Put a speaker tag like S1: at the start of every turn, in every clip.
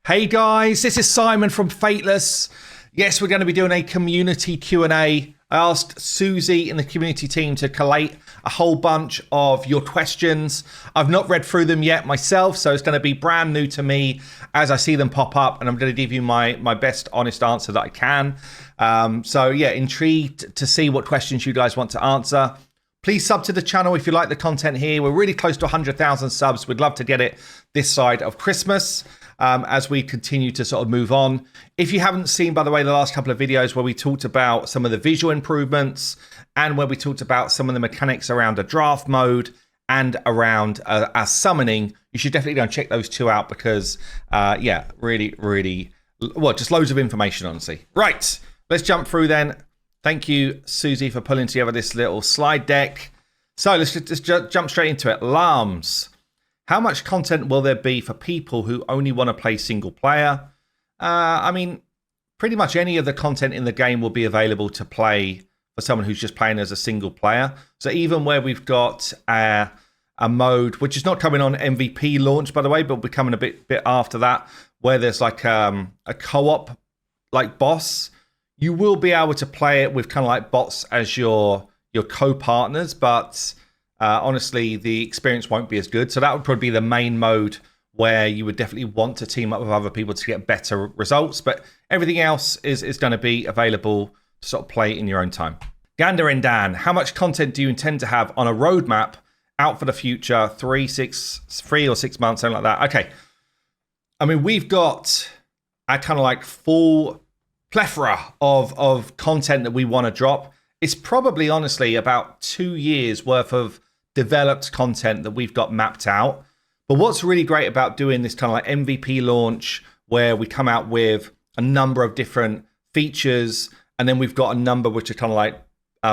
S1: Hey guys, this is Simon from Fateless. Yes, we're going to be doing a community Q&A. I asked Susie in the community team to collate a whole bunch of your questions. I've not read through them yet myself, so it's going to be brand new to me as I see them pop up, and I'm going to give you my best honest answer that I can. So yeah, intrigued to see what questions you guys want to answer. Please sub to the channel if you like the content here. We're really close to 100,000 subs. We'd love to get it this side of Christmas. As we continue to sort of move on. If you haven't seen, by the way, the last couple of videos where we talked about some of the visual improvements and where we talked about some of the mechanics around a draft mode and around our summoning, you should definitely go and check those two out because, yeah, really, well, just loads of information, honestly. Right, let's jump through then. Thank you, Susie, for pulling together this little slide deck. So let's just jump straight into it. Alarms. How much content will there be for people who only want to play single player? I mean, pretty much any of the content in the game will be available to play for someone who's just playing as a single player. So even where we've got a mode, which is not coming on MVP launch, by the way, but will be coming a bit after that, where there's like a co-op like boss, you will be able to play it with kind of like bots as your co-partners, but honestly, the experience won't be as good. So that would probably be the main mode where you would definitely want to team up with other people to get better results. But everything else is going to be available to sort of play in your own time. Gander and Dan, how much content do you intend to have on a roadmap out for the future? 3 or 6 months, something like that. Okay. I mean, we've got a kind of like full plethora of content that we want to drop. It's probably, honestly, about 2 years worth of developed content that we've got mapped out. But what's really great about doing this kind of like MVP launch where we come out with a number of different features and then we've got a number which are kind of like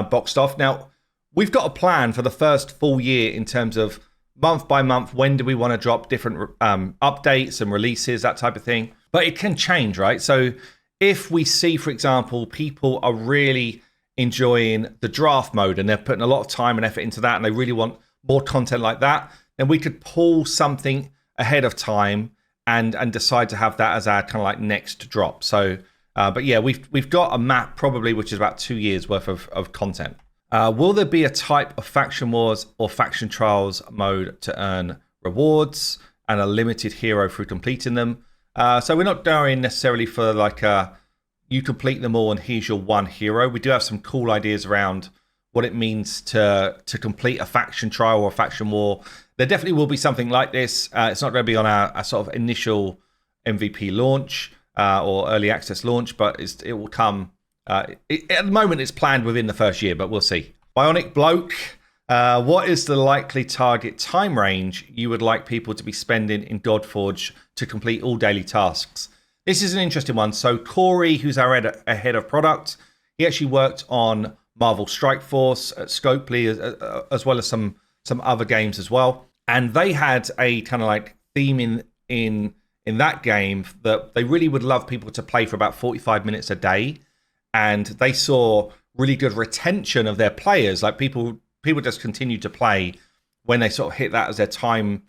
S1: boxed off. Now, we've got a plan for the first full year in terms of month by month, when do we want to drop different updates and releases, that type of thing. But it can change, right? So if we see, for example, people are really enjoying the draft mode and they're putting a lot of time and effort into that and they really want more content like that, then we could pull something ahead of time and decide to have that as our kind of like next drop. So but yeah, we've got a map probably which is about 2 years worth of content. Will there be a type of faction wars or faction trials mode to earn rewards and a limited hero through completing them? So we're not going necessarily for like you complete them all and here's your one hero. We do have some cool ideas around what it means to complete a faction trial or a faction war. There definitely will be something like this. It's not going to be on our sort of initial MVP launch or early access launch, but it will come. At the moment, it's planned within the first year, but we'll see. Bionic Bloke, what is the likely target time range you would like people to be spending in GODFORGE to complete all daily tasks? This is an interesting one. So Corey, who's our head of product, he actually worked on Marvel Strike Force at Scopely, as well as some other games as well. And they had a kind of like theme in that game that they really would love people to play for about 45 minutes a day. And they saw really good retention of their players. Like people just continue to play when they sort of hit that as their time,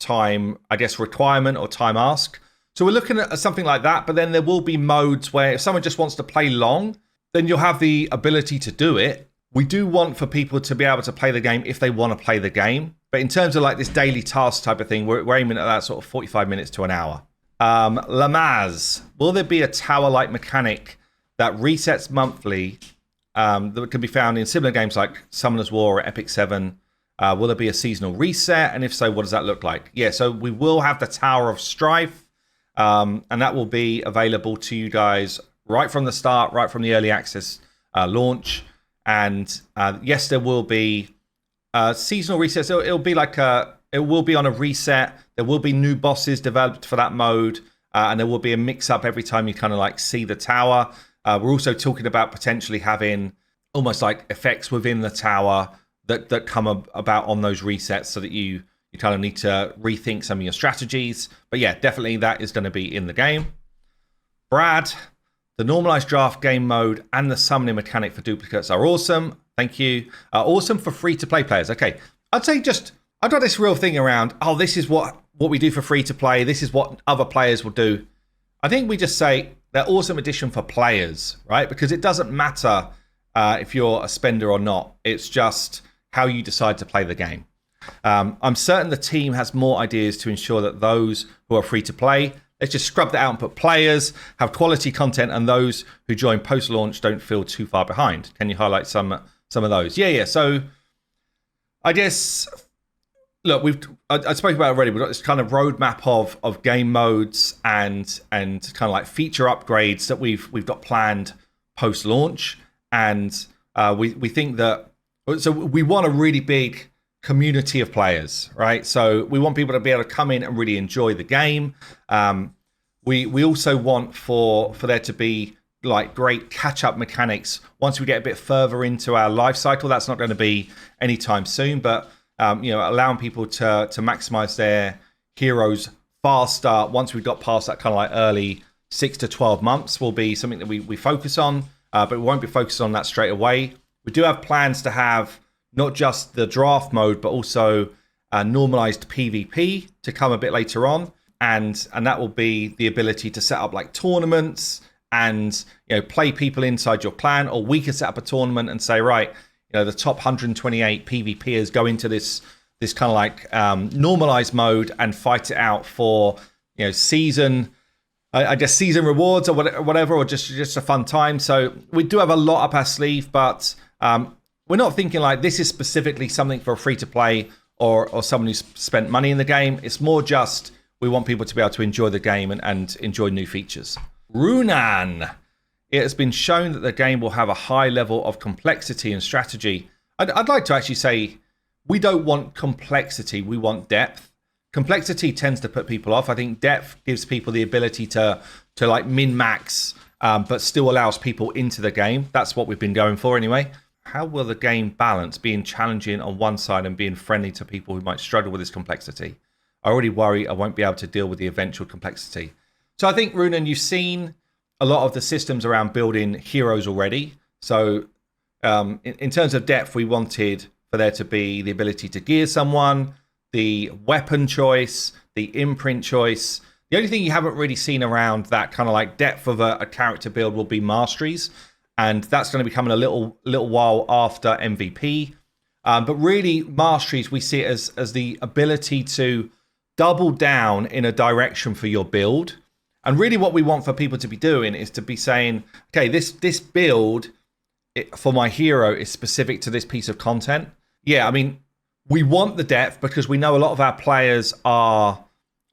S1: I guess, requirement or time ask. So we're looking at something like that, but then there will be modes where if someone just wants to play long, then you'll have the ability to do it. We do want for people to be able to play the game if they want to play the game. But in terms of like this daily task type of thing, we're aiming at that sort of 45 minutes to an hour. Lamaz, will there be a tower-like mechanic that resets monthly that can be found in similar games like Summoner's War or Epic 7? Will there be a seasonal reset? And if so, what does that look like? Yeah, so we will have the Tower of Strife. And that will be available to you guys right from the start, right from the early access launch. And yes, there will be seasonal resets. It'll be like it will be on a reset. There will be new bosses developed for that mode, and there will be a mix-up every time you kind of like see the tower. We're also talking about potentially having almost like effects within the tower that come about on those resets, so that you kind of need to rethink some of your strategies. But yeah, definitely that is going to be in the game. Brad, the normalized draft game mode and the summoning mechanic for duplicates are awesome. Thank you. Awesome for free-to-play players. Okay, I'd say I've got this real thing around, this is what we do for free-to-play. This is what other players will do. I think we just say they're awesome addition for players, right? Because it doesn't matter if you're a spender or not. It's just how you decide to play the game. I'm certain the team has more ideas to ensure that those who are free to play, let's just scrub that out and put players, have quality content, and those who join post-launch don't feel too far behind. Can you highlight some of those? Yeah. So I guess, look, I spoke about it already. We've got this kind of roadmap of game modes and kind of like feature upgrades that we've got planned post-launch, and we think that, so we want a really big community of players, right? So we want people to be able to come in and really enjoy the game. We also want for there to be like great catch-up mechanics once we get a bit further into our life cycle. That's not going to be anytime soon, but allowing people to maximize their heroes faster once we've got past that kind of like early 6 to 12 months will be something that we focus on, but we won't be focused on that straight away. We do have plans to have not just the draft mode, but also normalized PvP to come a bit later on. And that will be the ability to set up like tournaments and play people inside your clan, or we can set up a tournament and say, right, the top 128 PvPers go into this kind of like normalized mode and fight it out for season, I guess season rewards or whatever, or just a fun time. So we do have a lot up our sleeve, but we're not thinking like this is specifically something for a free to play or someone who's spent money in the game. It's more just we want people to be able to enjoy the game and enjoy new features. Runan. It has been shown that the game will have a high level of complexity and strategy. I'd like to actually say we don't want complexity, we want depth. Complexity tends to put people off. I think depth gives people the ability to like min-max, but still allows people into the game. That's what we've been going for anyway. How will the game balance being challenging on one side and being friendly to people who might struggle with this complexity? I already worry I won't be able to deal with the eventual complexity. So I think, Runan, you've seen a lot of the systems around building heroes already. So in terms of depth, we wanted for there to be the ability to gear someone, the weapon choice, the imprint choice. The only thing you haven't really seen around that kind of like depth of a character build will be masteries. And that's going to be coming a little while after MVP. But really, masteries, we see it as the ability to double down in a direction for your build. And really what we want for people to be doing is to be saying, okay, this build for my hero is specific to this piece of content. Yeah, I mean, we want the depth because we know a lot of our players are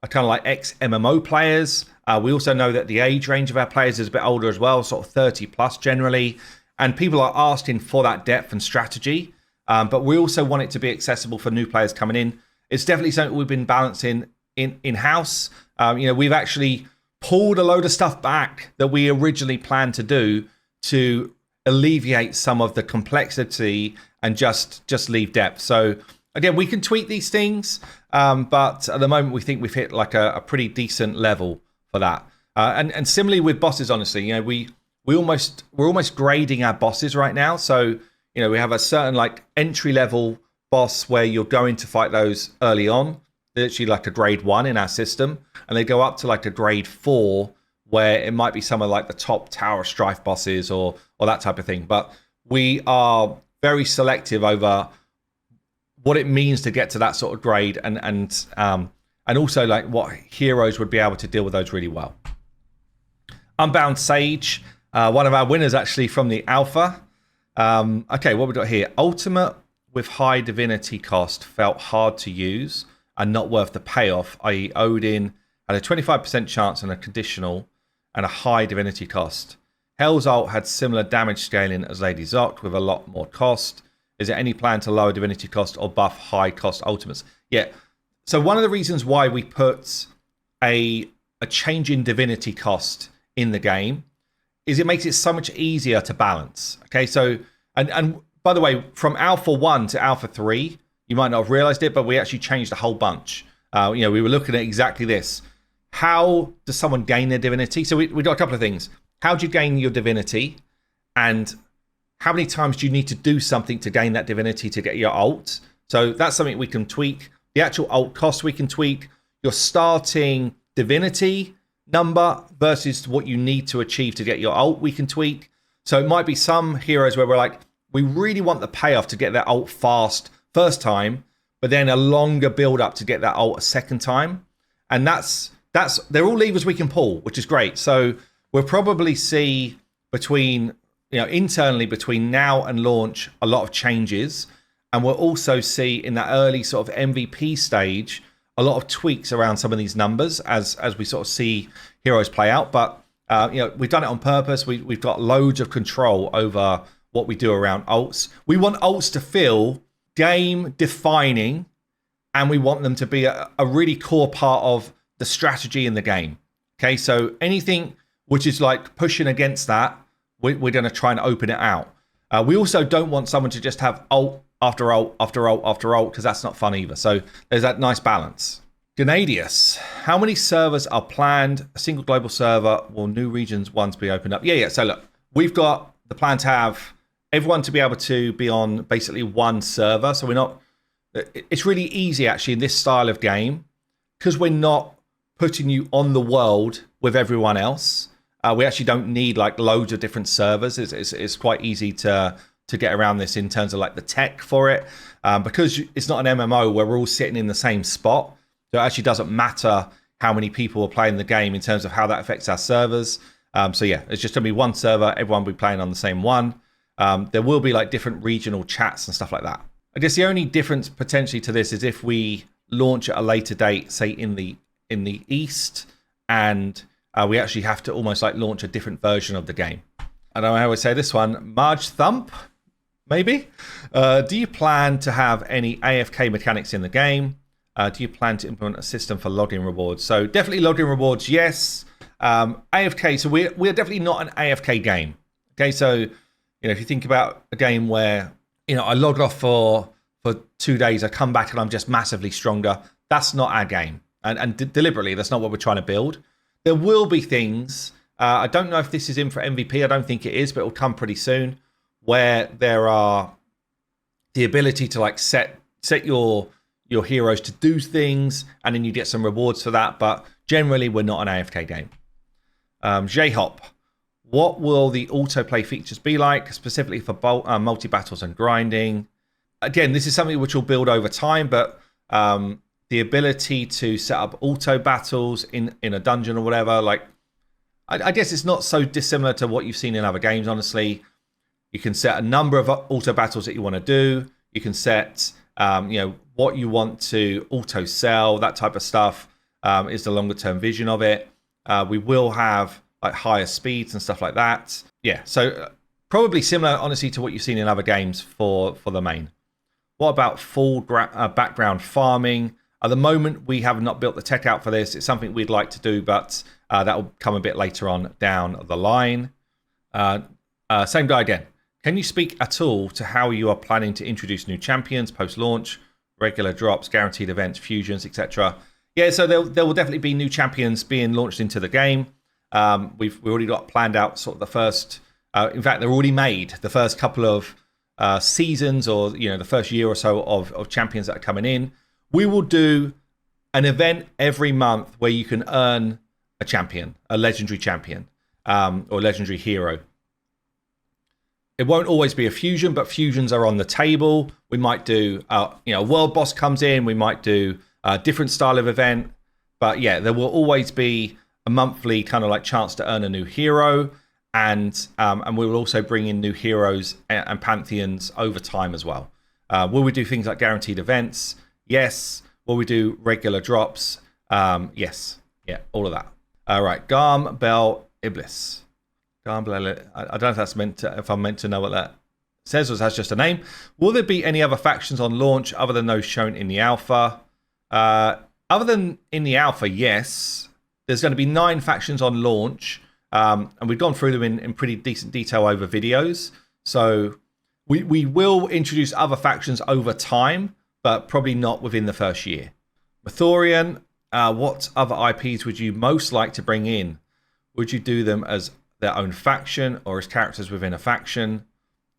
S1: kind of like ex-MMO players. We also know that the age range of our players is a bit older as well, sort of 30 plus generally. And people are asking for that depth and strategy. But we also want it to be accessible for new players coming in. It's definitely something we've been balancing in-house. We've actually pulled a load of stuff back that we originally planned to do to alleviate some of the complexity and just leave depth. So again, we can tweak these things, but at the moment we think we've hit like a pretty decent level for that. And similarly with bosses, honestly, we're almost grading our bosses right now. So we have a certain like entry level boss where you're going to fight those early on. They're literally like a grade 1 in our system, and they go up to like a grade 4 where it might be some of like the top Tower of Strife bosses or that type of thing. But we are very selective over what it means to get to that sort of grade, and also like what heroes would be able to deal with those really well. Unbound Sage, one of our winners actually from the alpha. Okay, what we got here? Ultimate with high divinity cost felt hard to use and not worth the payoff, i.e. Odin had a 25% chance on a conditional and a high divinity cost. Hell's ult had similar damage scaling as Lady Zoct with a lot more cost. Is there any plan to lower divinity cost or buff high cost ultimates? Yeah. So one of the reasons why we put a change in divinity cost in the game is it makes it so much easier to balance. Okay, so and by the way, from Alpha 1 to Alpha 3, you might not have realized it, but we actually changed a whole bunch. We were looking at exactly this. How does someone gain their divinity? So we got a couple of things. How do you gain your divinity? And how many times do you need to do something to gain that divinity to get your ult? So that's something we can tweak. The actual ult cost we can tweak. Your starting divinity number versus what you need to achieve to get your ult, we can tweak. So it might be some heroes where we're like, we really want the payoff to get that ult fast first time, but then a longer build up to get that ult a second time. And they're all levers we can pull, which is great. So we'll probably see internally between now and launch a lot of changes. And we'll also see in that early sort of MVP stage a lot of tweaks around some of these numbers as we sort of see heroes play out. But we've done it on purpose. We've got loads of control over what we do around ults. We want ults to feel game defining, and we want them to be a really core part of the strategy in the game. Okay, so anything which is like pushing against that, we're going to try and open it out. We also don't want someone to just have ult after ult after ult after ult, because that's not fun either. So there's that nice balance. Gennadius, how many servers are planned? A single global server? Will new regions once be opened up? Yeah. So look, we've got the plan to have everyone to be able to be on basically one server. So it's really easy actually in this style of game, because we're not putting you on the world with everyone else. We actually don't need like loads of different servers. It's quite easy to get around this in terms of like the tech for it, because it's not an MMO where we're all sitting in the same spot. So it actually doesn't matter how many people are playing the game in terms of how that affects our servers. So yeah, it's just gonna be one server. Everyone will be playing on the same one. There will be like different regional chats and stuff like that. I guess the only difference potentially to this is if we launch at a later date, say in the East, and we actually have to almost like launch a different version of the game. I don't know how I would say this one. Marge Thump, maybe? Do you plan to have any AFK mechanics in the game? Do you plan to implement a system for login rewards? So definitely login rewards, yes. AFK, so we're definitely not an AFK game. Okay, so if you think about a game where I log off for 2 days, I come back and I'm just massively stronger. That's not our game, and deliberately, that's not what we're trying to build. There will be things. I don't know if this is in for MVP. I don't think it is, but it will come pretty soon, where there are the ability to like set your heroes to do things, and then you get some rewards for that. But generally, we're not an AFK game. J-Hop, what will the autoplay features be like, specifically for multi-battles and grinding? Again, this is something which will build over time, but the ability to set up auto battles in a dungeon or whatever, like I guess it's not so dissimilar to what you've seen in other games, honestly. You can set a number of auto battles that you want to do. You can set what you want to auto sell, that type of stuff is the longer term vision of it. We will have like higher speeds and stuff like that. Yeah, so probably similar, honestly, to what you've seen in other games for the main. What about full background farming? At the moment, we have not built the tech out for this. It's something we'd like to do, but that will come a bit later on down the line. Same guy again. Can you speak at all to how you are planning to introduce new champions post-launch, regular drops, guaranteed events, fusions, etc.? Yeah, so there will definitely be new champions being launched into the game. We've already got planned out sort of the first. In fact, they're already made. The first couple of seasons, or the first year or so of champions that are coming in. We will do an event every month where you can earn a champion, a legendary champion, or legendary hero. It won't always be a fusion, but fusions are on the table. We might do, a world boss comes in. We might do a different style of event. But yeah, there will always be a monthly kind of like chance to earn a new hero. And we will also bring in new heroes and pantheons over time as well. Will we do things like guaranteed events? Yes. Will we do regular drops? Yes. Yeah, all of that. All right. Garm Bel Iblis. Garm Bel. I don't know if that's if I'm meant to know what that says, or that's just a name. Will there be any other factions on launch other than those shown in the alpha? Other than in the alpha, yes. There's going to be 9 factions on launch. And we've gone through them in pretty decent detail over videos. So we will introduce other factions over time, but probably not within the first year. Mathorian, what other IPs would you most like to bring in? Would you do them as their own faction or as characters within a faction?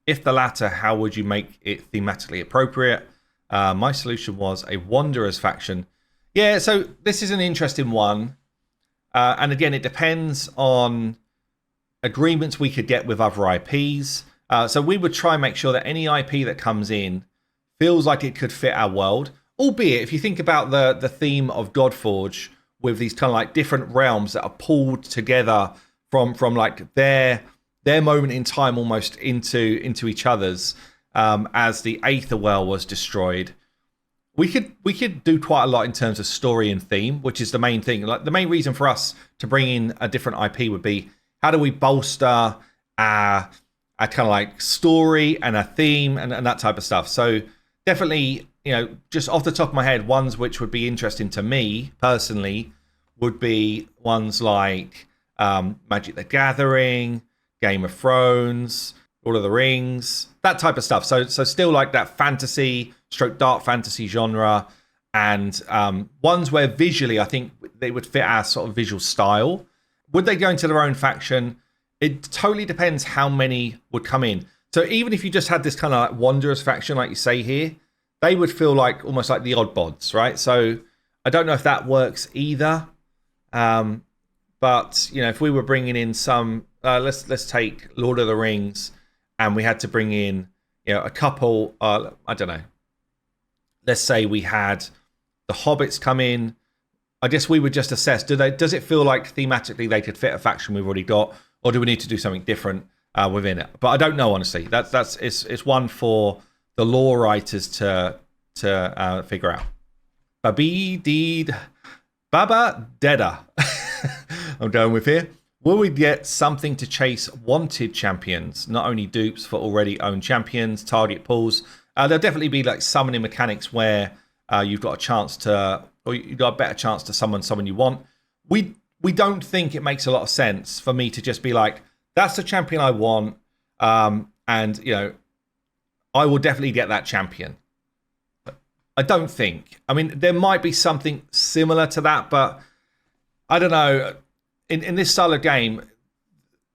S1: If the latter, how would you make it thematically appropriate? My solution was a Wanderers faction. Yeah, so this is an interesting one. And again, it depends on agreements we could get with other IPs. So we would try and make sure that any IP that comes in feels like it could fit our world. Albeit, if you think about the theme of GODFORGE with these kind of like different realms that are pulled together from like their moment in time almost into each other's, as the Aether Well was destroyed. We could do quite a lot in terms of story and theme, which is the main thing. Like the main reason for us to bring in a different IP would be, how do we bolster our kind of like story and a theme and that type of stuff. So definitely, just off the top of my head, ones which would be interesting to me personally would be ones like Magic the Gathering, Game of Thrones, Lord of the Rings, that type of stuff. So still like that fantasy / dark fantasy genre, and ones where visually I think they would fit our sort of visual style. Would they go into their own faction? It totally depends how many would come in. So even if you just had this kind of like Wanderers faction, like you say here, they would feel like almost like the Oddbods, right? So I don't know if that works either. But if we were bringing in some, let's take Lord of the Rings, and we had to bring in a couple. I don't know. Let's say we had the Hobbits come in. I guess we would just assess: does it feel like thematically they could fit a faction we've already got, or do we need to do something different within it? But I don't know, honestly. It's one for the lore writers to figure out. Baba Deda. I'm going with here. Will we get something to chase wanted champions, not only dupes for already owned champions, target pools? There'll definitely be like summoning mechanics where you've got a chance to, or you've got a better chance to summon someone you want. We don't think it makes a lot of sense for me to just be like, that's the champion I want, and I will definitely get that champion. I don't think. I mean, there might be something similar to that, but I don't know. In this style of game,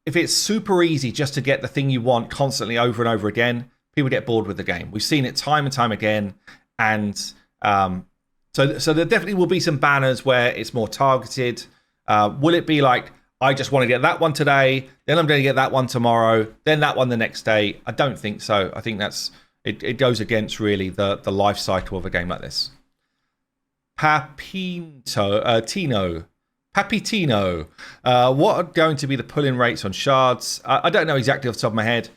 S1: if it's super easy just to get the thing you want constantly over and over again, people get bored with the game. We've seen it time and time again, and so there definitely will be some banners where it's more targeted. Will it be like, I just want to get that one today, then I'm going to get that one tomorrow, then that one the next day? I don't think so. I think it goes against really the life cycle of a game like this. Papitino, what are going to be the pull-in rates on shards? I don't know exactly off the top of my head.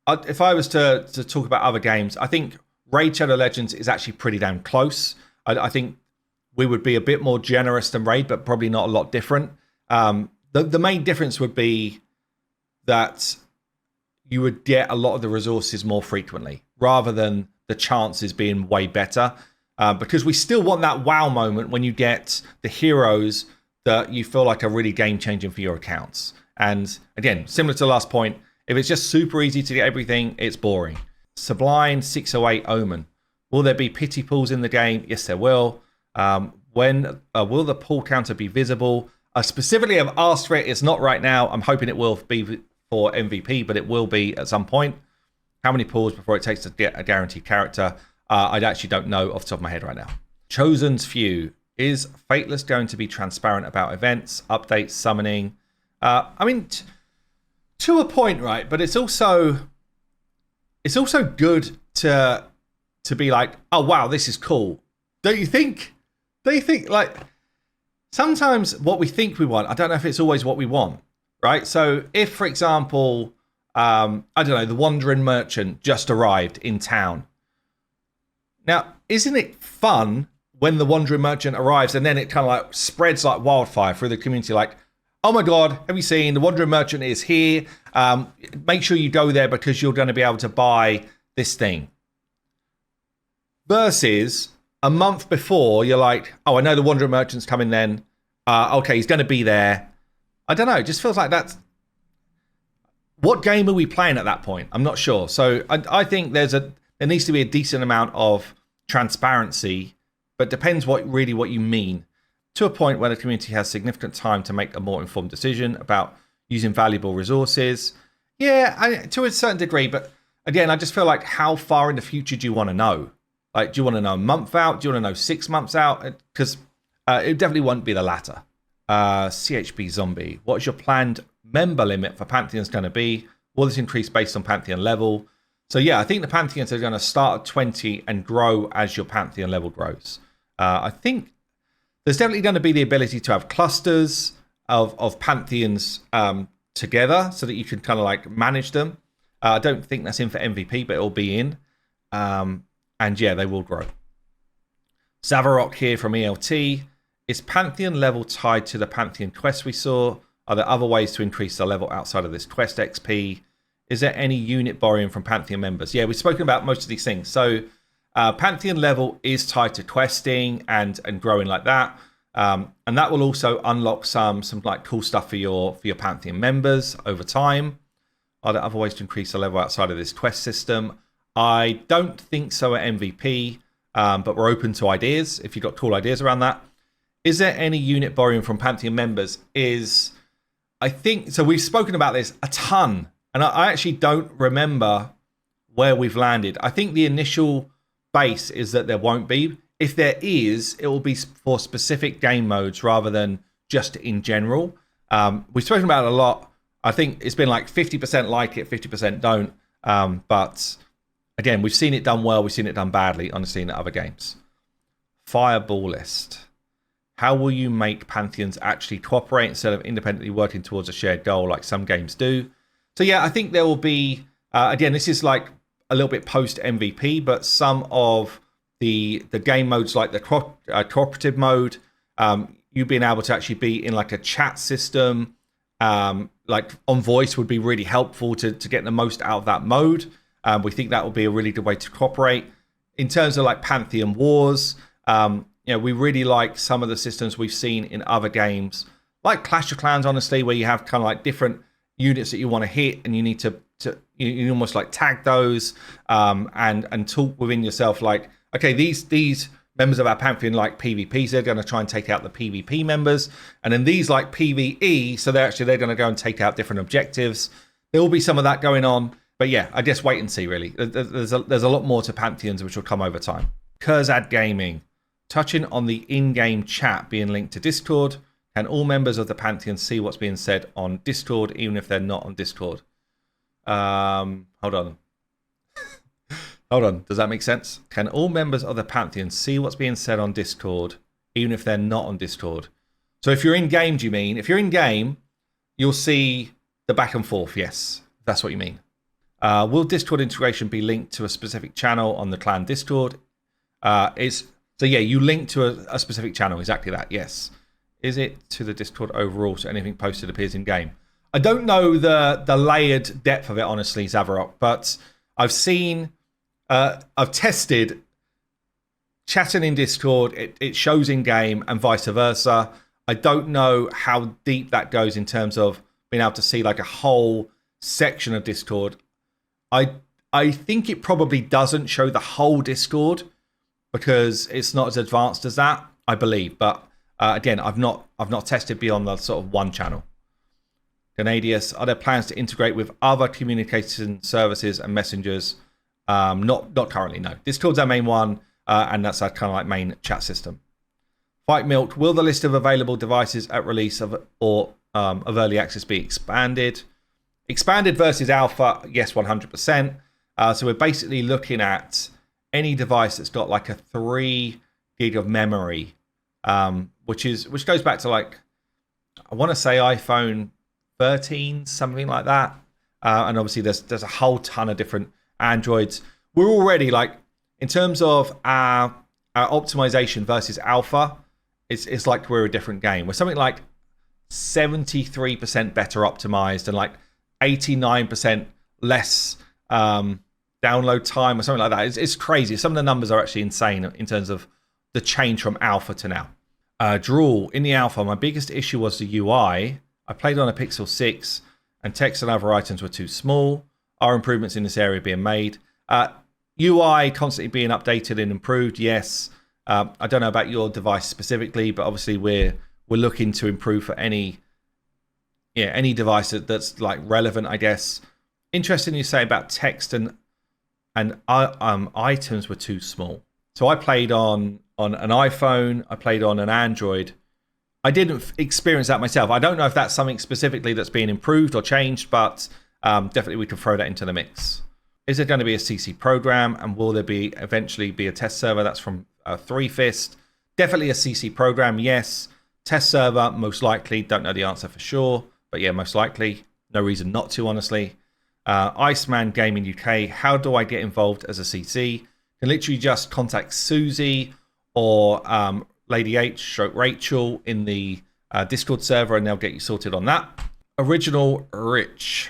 S1: If I was to talk about other games, I think Raid Shadow Legends is actually pretty damn close. I think we would be a bit more generous than Raid, but probably not a lot different. The main difference would be that you would get a lot of the resources more frequently, rather than the chances being way better. Because we still want that wow moment when you get the heroes that you feel like are really game-changing for your accounts. And again, similar to the last point, if it's just super easy to get everything, it's boring. Sublime 608 Omen. Will there be pity pools in the game? Yes, there will. When will the pool counter be visible? Specifically, I've asked for it. It's not right now. I'm hoping it will be for MVP, but it will be at some point. How many pools before it takes to get a guaranteed character? I actually don't know off the top of my head right now. Chosen's Few. Is Fateless going to be transparent about events, updates, summoning? I mean, to a point, right? But it's also good to be like, oh wow, this is cool. Don't you think? Don't you think, like, sometimes what we think we want, I don't know if it's always what we want, right? So if, for example, I don't know, the Wandering Merchant just arrived in town. Now, isn't it fun when the Wandering Merchant arrives and then it kind of like spreads like wildfire through the community, like, oh my God, have you seen the Wandering Merchant is here? Make sure you go there because you're going to be able to buy this thing. Versus a month before, you're like, oh, I know the Wandering Merchant's coming then. Okay, he's going to be there. I don't know. It just feels like that's... What game are we playing at that point? I'm not sure. So I think there needs to be a decent amount of transparency, but depends what you mean, to a point where the community has significant time to make a more informed decision about using valuable resources. Yeah, to a certain degree, but again, I just feel like, how far in the future do you want to know? Do you want to know a month out? Do you want to know 6 months out? Because it definitely won't be the latter. CHB Zombie. What is your planned member limit for Pantheons going to be? Will this increase based on Pantheon level? So yeah, I think the Pantheons are going to start at 20 and grow as your Pantheon level grows. I think there's definitely going to be the ability to have clusters of Pantheons together so that you can kind of like manage them. I don't think that's in for MVP, but it'll be in. And yeah, they will grow. Zavarok here from ELT. Is Pantheon level tied to the Pantheon quest we saw? Are there other ways to increase the level outside of this quest XP? Is there any unit borrowing from Pantheon members? Yeah, we've spoken about most of these things. So Pantheon level is tied to questing and growing like that. And that will also unlock some like cool stuff for your Pantheon members over time. Are there other ways to increase the level outside of this quest system? I don't think so at MVP, but we're open to ideas if you've got cool ideas around that. Is there any unit borrowing from Pantheon members? I think, so we've spoken about this a ton, and I actually don't remember where we've landed. I think the initial base is that there won't be. If there is, it will be for specific game modes rather than just in general. We've spoken about it a lot. I think it's been like 50% like it, 50% don't. But again, we've seen it done well. We've seen it done badly, honestly, in other games. Fireball list. How will you make Pantheons actually cooperate instead of independently working towards a shared goal like some games do? So yeah, I think there will be, again, this is like a little bit post-MVP, but some of the game modes like the cooperative mode, you being able to actually be in like a chat system, like on voice would be really helpful to get the most out of that mode. We think that will be a really good way to cooperate. In terms of like Pantheon Wars, we really like some of the systems we've seen in other games, like Clash of Clans, honestly, where you have kind of like different units that you want to hit, and you need to you almost like tag those and talk within yourself, like, okay, these members of our Pantheon like PvPs, they're going to try and take out the PvP members, and then these like PvE, so they're going to go and take out different objectives. There will be some of that going on, but yeah, I guess wait and see. Really, there's a lot more to Pantheons which will come over time. Kurzad Gaming. Touching on the in-game chat being linked to Discord, can all members of the Pantheon see what's being said on Discord, even if they're not on Discord? Hold on. Hold on. Does that make sense? Can all members of the Pantheon see what's being said on Discord, even if they're not on Discord? So if you're in-game, do you mean? If you're in-game, you'll see the back and forth. Yes, that's what you mean. Will Discord integration be linked to a specific channel on the clan Discord? So yeah, you link to a specific channel, exactly that, yes. Is it to the Discord overall, so anything posted appears in game? I don't know the layered depth of it, honestly, Zavarok, but I've tested chatting in Discord, it shows in game and vice versa. I don't know how deep that goes in terms of being able to see like a whole section of Discord. I think it probably doesn't show the whole Discord, because it's not as advanced as that, I believe. But again, I've not tested beyond the sort of one channel. Grenadius, are there plans to integrate with other communication services and messengers? Not currently, no. Discord's our main one, and that's our kind of like main chat system. Fight Milk, will the list of available devices at release of early access be expanded? Expanded versus alpha, yes, 100%. So we're basically looking at any device that's got like a 3 gig of memory, which goes back to like, I want to say iPhone 13, something like that. And obviously there's a whole ton of different Androids. We're already like, in terms of our optimization versus alpha, it's like we're a different game. We're something like 73% better optimized and like 89% less download time or something like that. It's crazy. Some of the numbers are actually insane in terms of the change from alpha to now. Drool, in the alpha, my biggest issue was the UI. I played on a Pixel 6 and text and other items were too small. Are improvements in this area being made? UI constantly being updated and improved, yes. I don't know about your device specifically, but obviously we're looking to improve for any device that's like relevant, I guess. Interesting you say about text and items were too small. So I played on an iPhone, I played on an Android. I didn't experience that myself. I don't know if that's something specifically that's being improved or changed, but definitely we can throw that into the mix. Is there going to be a CC program, and will there be eventually be a test server? That's from Three Fist. Definitely a CC program, yes. Test server, most likely. Don't know the answer for sure, but yeah, most likely. No reason not to, honestly. Iceman Gaming UK, how do I get involved as a CC? You can literally just contact Susie or Lady H, Rachel in the Discord server, and they'll get you sorted on that. Original Rich.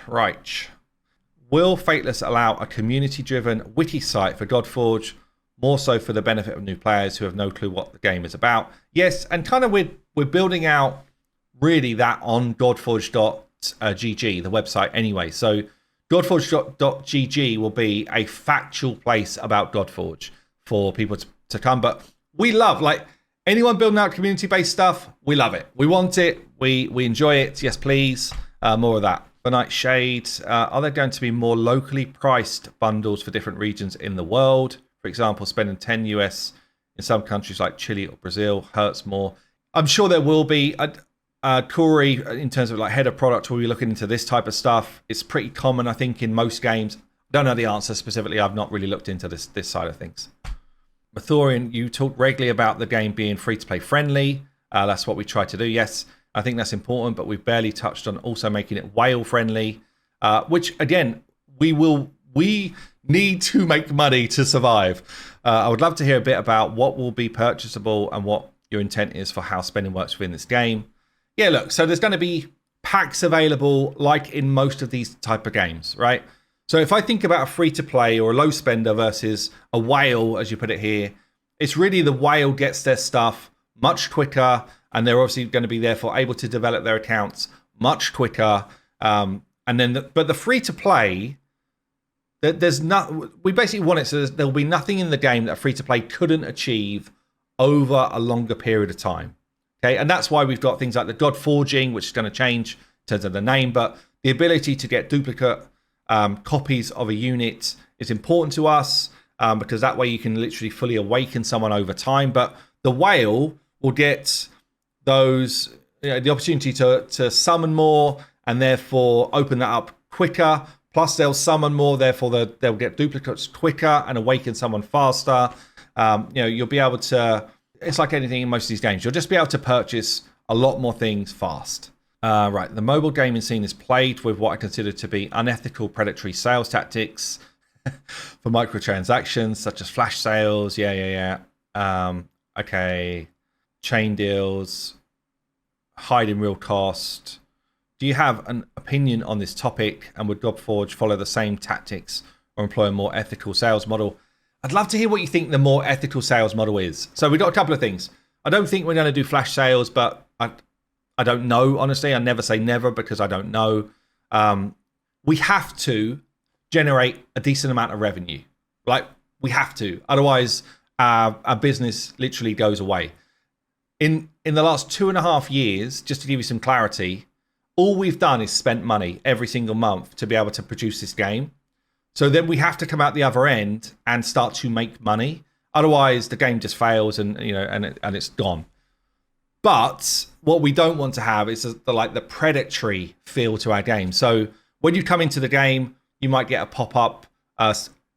S1: Will Fateless allow a community-driven, witty site for GODFORGE, more so for the benefit of new players who have no clue what the game is about? Yes, and kind of we're building out really that on GODFORGE.gg, the website anyway. So GODFORGE.gg will be a factual place about GODFORGE for people to come. But we love, like, anyone building out community-based stuff, we love it. We want it. We enjoy it. Yes, please. More of that. For Nightshade, are there going to be more locally priced bundles for different regions in the world? For example, spending 10 US in some countries like Chile or Brazil hurts more. I'm sure there will be. Corey, in terms of like head of product, will be looking into this type of stuff. It's pretty common, I think, in most games. Don't know the answer specifically. I've not really looked into this side of things. Mathorian, you talk regularly about the game being free-to-play friendly. That's what we try to do. Yes, I think that's important, but we've barely touched on also making it whale friendly, which again, we need to make money to survive. I would love to hear a bit about what will be purchasable and what your intent is for how spending works within this game. Yeah, look, so there's going to be packs available like in most of these type of games, right? So if I think about a free-to-play or a low spender versus a whale, as you put it here, it's really the whale gets their stuff much quicker, and they're obviously going to be therefore able to develop their accounts much quicker. But the free-to-play, we basically want it so there'll be nothing in the game that a free-to-play couldn't achieve over a longer period of time. Okay, and that's why we've got things like the GODFORGing, which is going to change in terms of the name, but the ability to get duplicate copies of a unit is important to us because that way you can literally fully awaken someone over time. But the whale will get those, the opportunity to summon more and therefore open that up quicker. Plus they'll summon more, therefore they'll get duplicates quicker and awaken someone faster. You'll be able to, it's like anything in most of these games, you'll just be able to purchase a lot more things fast. Right, the mobile gaming scene is plagued with what I consider to be unethical predatory sales tactics for microtransactions, such as flash sales. Okay, chain deals, hiding real cost. Do you have an opinion on this topic, and would GODFORGE follow the same tactics or employ a more ethical sales model? I'd love to hear what you think the more ethical sales model is. So we've got a couple of things. I don't think we're going to do flash sales, but I don't know, honestly. I never say never because I don't know. We have to generate a decent amount of revenue. Like, we have to. Otherwise, our business literally goes away. In the last 2.5 years, just to give you some clarity, all we've done is spent money every single month to be able to produce this game. So then we have to come out the other end and start to make money. Otherwise, the game just fails and it's gone. But what we don't want to have is the predatory feel to our game. So when you come into the game, you might get a pop-up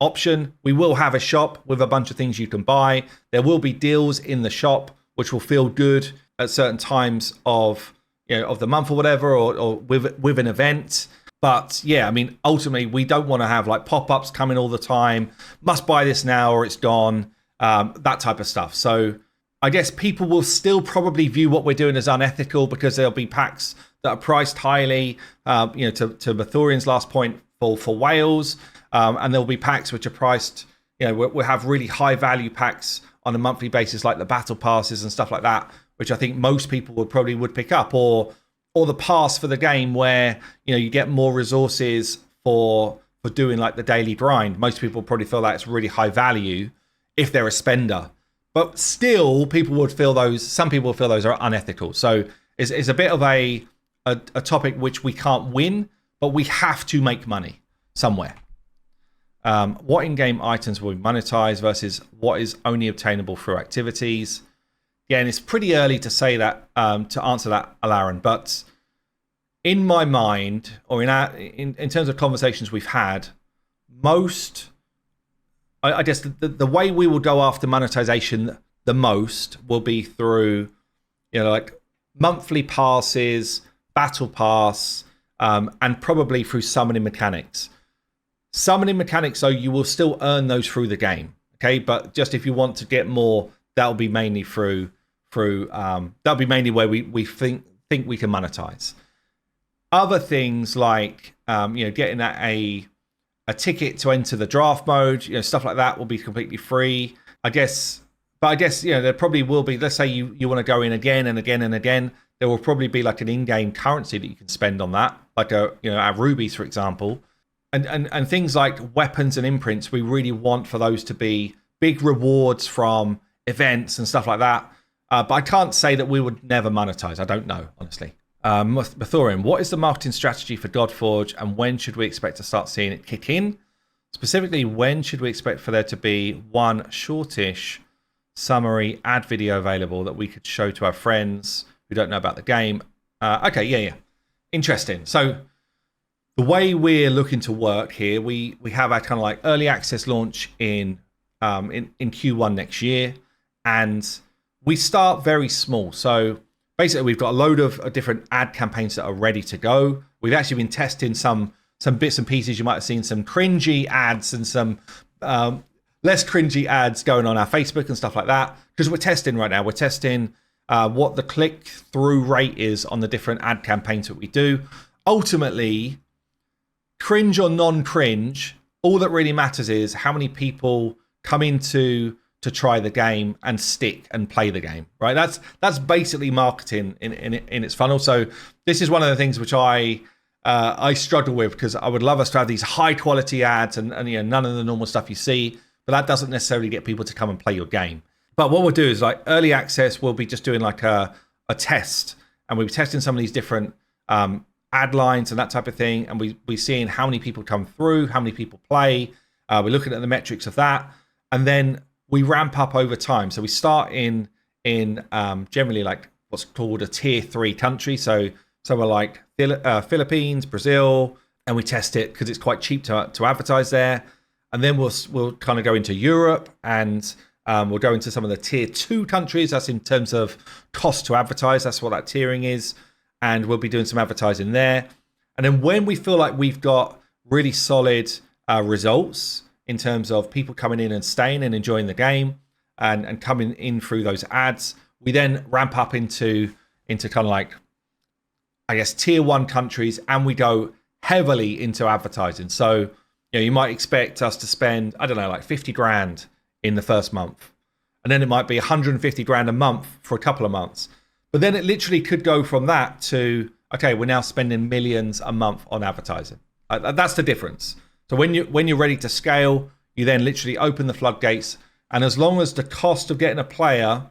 S1: option. We will have a shop with a bunch of things you can buy. There will be deals in the shop, which will feel good at certain times of the month or whatever, or with an event. But yeah, I mean, ultimately, we don't want to have like pop-ups coming all the time. Must buy this now or it's gone. That type of stuff. So I guess people will still probably view what we're doing as unethical because there'll be packs that are priced highly. To Mathorian's last point for whales, and there'll be packs which are priced. We'll have really high value packs on a monthly basis, like the battle passes and stuff like that, which I think most people would pick up, or the pass for the game where you get more resources for doing like the daily grind. Most people probably feel that it's really high value if they're a spender, but still some people feel those are unethical. So it's a bit of a topic which we can't win, but we have to make money somewhere. What in-game items will we monetize versus what is only obtainable through activities? again, it's pretty early to say that, to answer that, Alaron, but in my mind, or in terms of conversations we've had, I guess the way we will go after monetization the most will be through, like monthly passes, battle pass, and probably through summoning mechanics. Summoning mechanics, though, you will still earn those through the game. Okay, but just if you want to get more, that'll be mainly that'll be mainly where we think we can monetize. Other things like getting a ticket to enter the draft mode, stuff like that will be completely free. I guess there probably will be. Let's say you want to go in again and again and again. There will probably be like an in-game currency that you can spend on that, like our rubies, for example. And things like weapons and imprints, we really want for those to be big rewards from events and stuff like that. But I can't say that we would never monetize. I don't know, honestly. Mathorian, what is the marketing strategy for GODFORGE and when should we expect to start seeing it kick in? Specifically, when should we expect for there to be one shortish summary ad video available that we could show to our friends who don't know about the game? Okay, yeah. Interesting. So the way we're looking to work here, we have our kind of like early access launch in Q1 next year, and we start very small. So basically, we've got a load of different ad campaigns that are ready to go. We've actually been testing some bits and pieces. You might have seen some cringy ads and some less cringy ads going on our Facebook and stuff like that, because we're testing right now. We're testing what the click-through rate is on the different ad campaigns that we do. Ultimately, cringe or non-cringe, all that really matters is how many people come into to try the game and stick and play the game, right? That's basically marketing in its funnel. So this is one of the things which I struggle with, because I would love us to have these high quality ads and none of the normal stuff you see, but that doesn't necessarily get people to come and play your game. But what we'll do is, like early access, we'll be just doing like a test, and we'll be testing some of these different ad lines and that type of thing, and we're seeing how many people come through, how many people play. We're looking at the metrics of that, and then we ramp up over time. So we start in generally like what's called a tier 3 country. So we're like Philippines, Brazil, and we test it because it's quite cheap to advertise there. And then we'll kind of go into Europe, and we'll go into some of the tier 2 countries. That's in terms of cost to advertise. That's what that tiering is. And we'll be doing some advertising there. And then when we feel like we've got really solid results in terms of people coming in and staying and enjoying the game and coming in through those ads, we then ramp up into kind of like, I guess, tier 1 countries, and we go heavily into advertising. So, you might expect us to spend, I don't know, like 50 grand in the first month. And then it might be 150 grand a month for a couple of months. But then it literally could go from that to, okay, we're now spending millions a month on advertising. That's the difference. So when you're ready to scale, you then literally open the floodgates. And as long as the cost of getting a player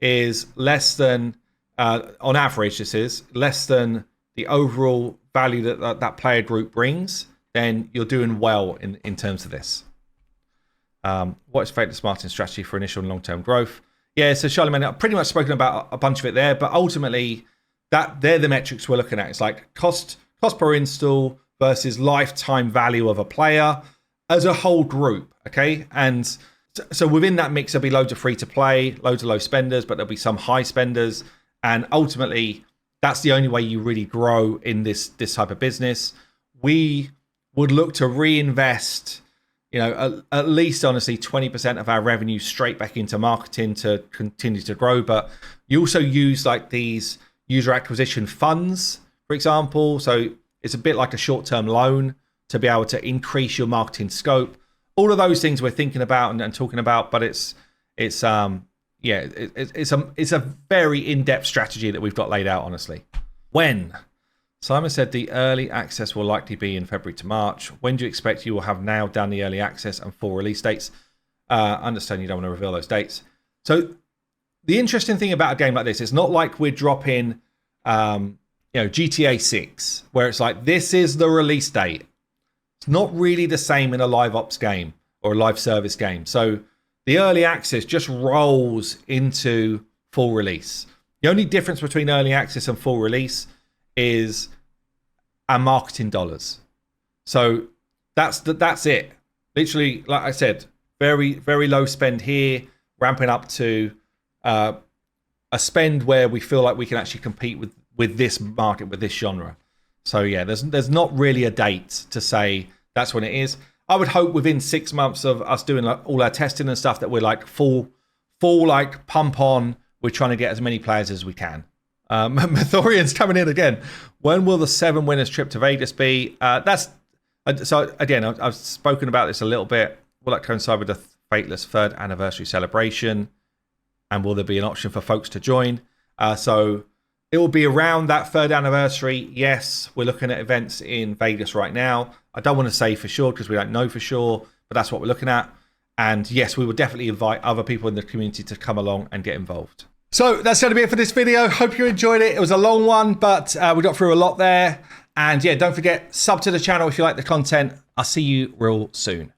S1: is less than, on average, this is less than the overall value that player group brings, then you're doing well in terms of this. What is Fateless marketing strategy for initial and long-term growth? Yeah, so Charlemagne, I've pretty much spoken about a bunch of it there, but ultimately they're the metrics we're looking at. It's like cost per install versus lifetime value of a player as a whole group, okay? And so within that mix, there'll be loads of free to play, loads of low spenders, but there'll be some high spenders. And ultimately, that's the only way you really grow in this type of business. We would look to reinvest, at least, honestly, 20% of our revenue straight back into marketing to continue to grow. But you also use like these user acquisition funds, for example. So it's a bit like a short-term loan to be able to increase your marketing scope. All of those things we're thinking about and talking about, but it's a very in-depth strategy that we've got laid out, honestly. When? Simon said the early access will likely be in February to March. When do you expect you will have now done the early access and full release dates? Understand you don't want to reveal those dates. So the interesting thing about a game like this, it's not like we're dropping GTA 6, where it's like, this is the release date. It's not really the same in a live ops game or a live service game. So the early access just rolls into full release. The only difference between early access and full release is our marketing dollars. So that's it. Literally, like I said, very, very low spend here, ramping up to a spend where we feel like we can actually compete with this market, with this genre. So yeah, there's not really a date to say that's when it is. I would hope within 6 months of us doing like all our testing and stuff that we're like full like pump on. We're trying to get as many players as we can. Mathorian's coming in again. When will the 7 winners trip to Vegas be? So again, I've spoken about this a little bit. Will that coincide with the Fateless 3rd anniversary celebration? And will there be an option for folks to join? So it will be around that 3rd anniversary. Yes, we're looking at events in Vegas right now. I don't want to say for sure because we don't know for sure, but that's what we're looking at. And yes, we will definitely invite other people in the community to come along and get involved. So that's going to be it for this video. Hope you enjoyed it. It was a long one, but we got through a lot there. And yeah, don't forget, sub to the channel if you like the content. I'll see you real soon.